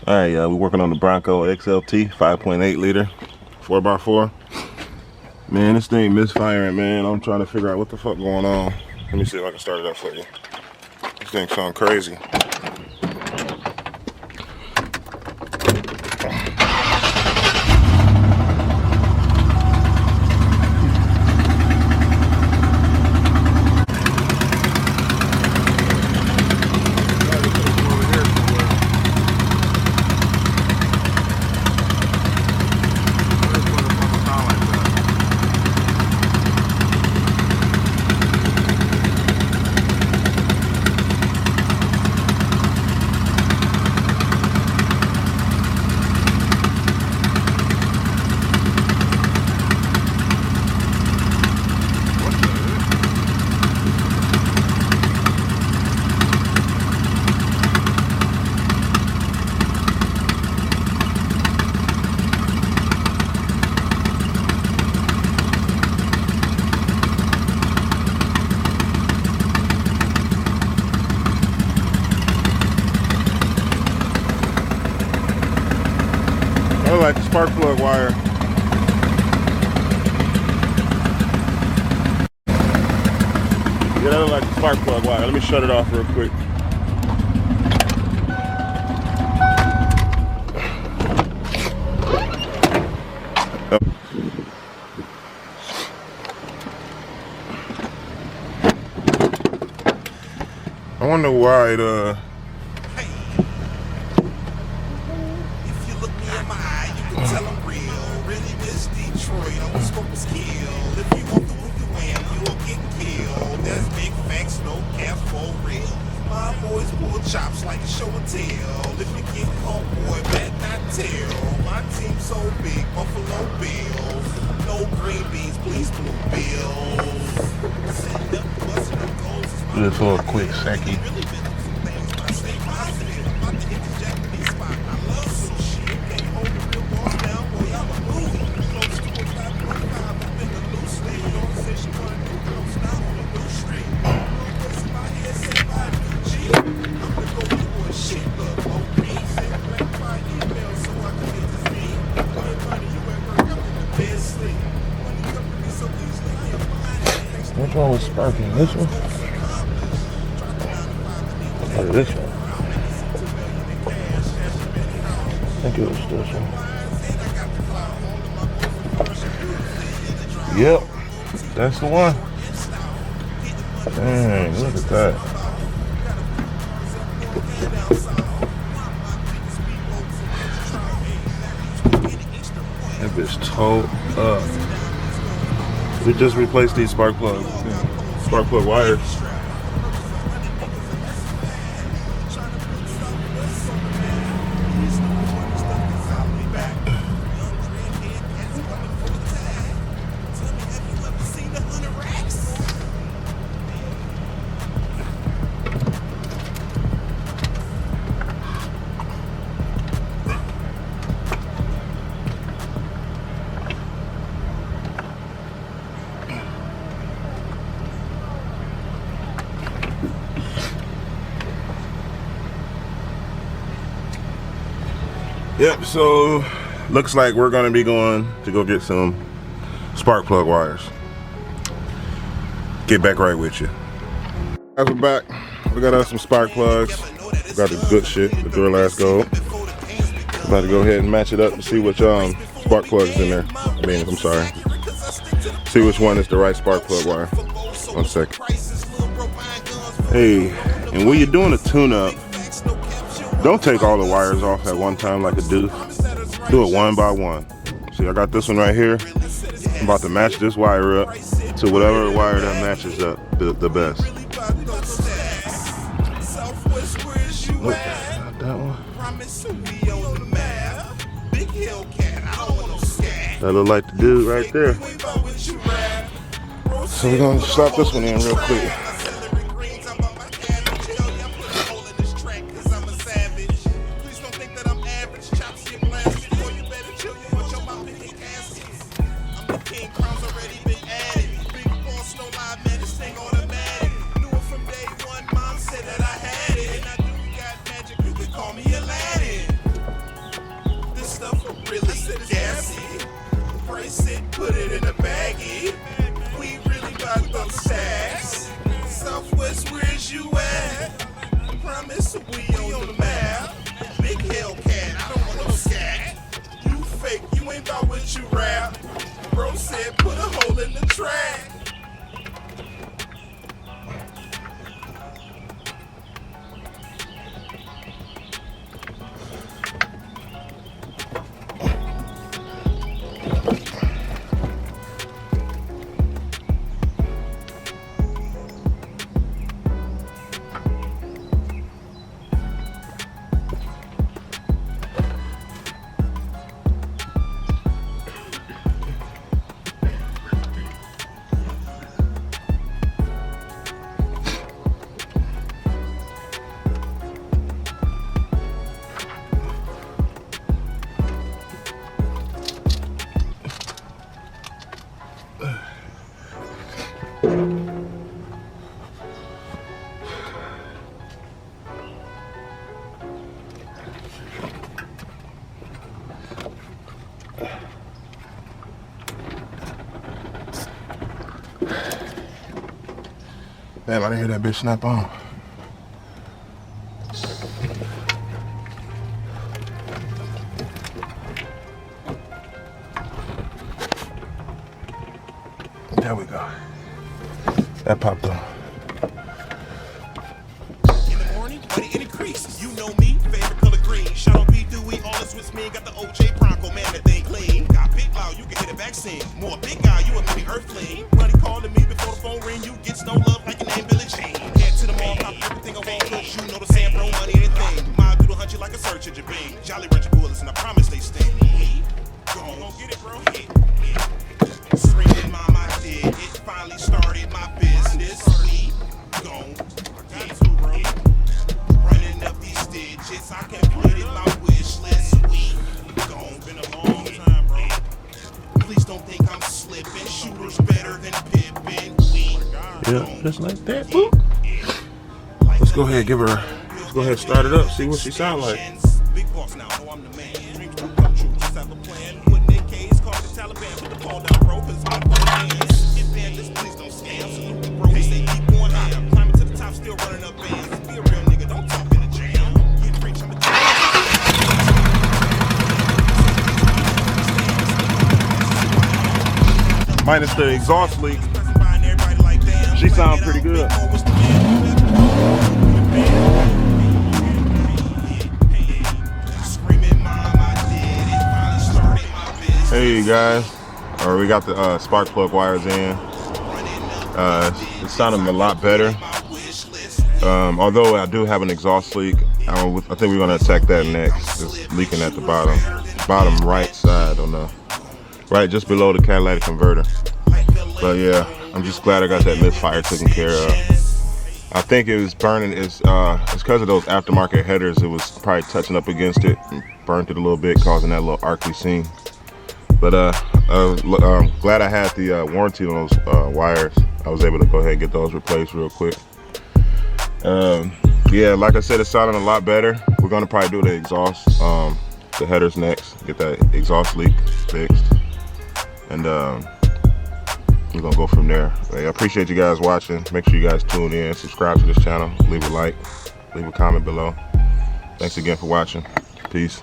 Alright, we're working on the Bronco XLT 5.8 liter 4x4. Man, this thing misfiring, man. I'm trying to figure out what the fuck going on. Let me see if I can start it up for you. This thing sounds crazy. I like the spark plug wire. Yeah, that look like the spark plug wire. Let me shut it off real quick. I wonder why it Tell them real, really miss Detroit. I'm a scope of skill. If you want to who you am, you'll get killed. That's big facts, no cap for real. My boys pull chops like a show and tell. If you get caught, boy, bet not tell. My team so big, Buffalo Bills. No green beans, please blue bills. Send up, busting up goals. just for a quick second. Which one was sparking? This one? Or this one? I think it was this one. Yep, that's the one. Dang, look at that. That bitch towed up. We just replaced these spark plug wires. Yep, so looks like we're gonna be going to go get some spark plug wires. Get back right with you. Guys, we're back. We got us some spark plugs. We got the good shit, the Duralast Gold. About to go ahead and match it up to see which spark plug is in there. I'm sorry. See which one is the right spark plug wire. 1 second. Hey, and when you're doing a tune-up, don't take all the wires off at one time like a doof. Do it one by one. See, I got this one right here. I'm about to match this wire up to whatever wire that matches up the best. Nope, not that one. That look like the dude right there. So we're gonna slap this one in real quick. Damn, I didn't hear that bitch snap on. There we go. That popped on. In the morning, money in increase. You know me, favorite color green. Shout out B Dewey, all the Swiss men. Got the OJ Bronco, man, that thing clean. Got big loud, you can hit a vaccine. More big guy, you a mini earthling. Money calling me before the phone ring. You get no love like your name Billy Jean. Head to the mall, cop everything I want. Cause you know the sand, bro, money, anything. Mile through the hunt you like a search at your bing. Jolly Rancher bullets, and I promise they sting. Go get it, bro. Screaming, mama, I did it. Finally started my business. We gon' get it. Running up these digits, I completed my wish list. We gon' been a long time, bro. Please don't think I'm slipping. Shooters better than Pippin. We Yeah, just like that. Boop. Let's go ahead, give her. Let's go ahead and start it up. See what she sound like. Big boss now, know I'm the man. Dreams do come true, just have a plan. Putting in case, call the Taliban, put the ball down, bro, cause my hands. Get bandits, please don't scam. Salute the bro, they say keep going ham. Climbing to the top, still running up bands. Be a real nigga, don't talk in the jam. Get rich, I'm a Minus the exhaust leak. She sounds pretty good. Hey guys, we got the spark plug wires in. It's sounding a lot better. Although I do have an exhaust leak, I think we're gonna attack that next. It's leaking at the bottom right side on the right just below the catalytic converter. But yeah, I'm just glad I got that misfire taken care of. I think it was burning. It's because of those aftermarket headers. It was probably touching up against it and burnt it a little bit, causing that little arc we seen. But I'm glad I had the warranty on those wires. I was able to go ahead and get those replaced real quick. Yeah, like I said, it's sounding a lot better. We're gonna probably do the exhaust, the headers next. Get that exhaust leak fixed, and we're gonna go from there. I appreciate you guys watching. Make sure you guys tune in, subscribe to this channel, leave a like, leave a comment below. Thanks again for watching. Peace.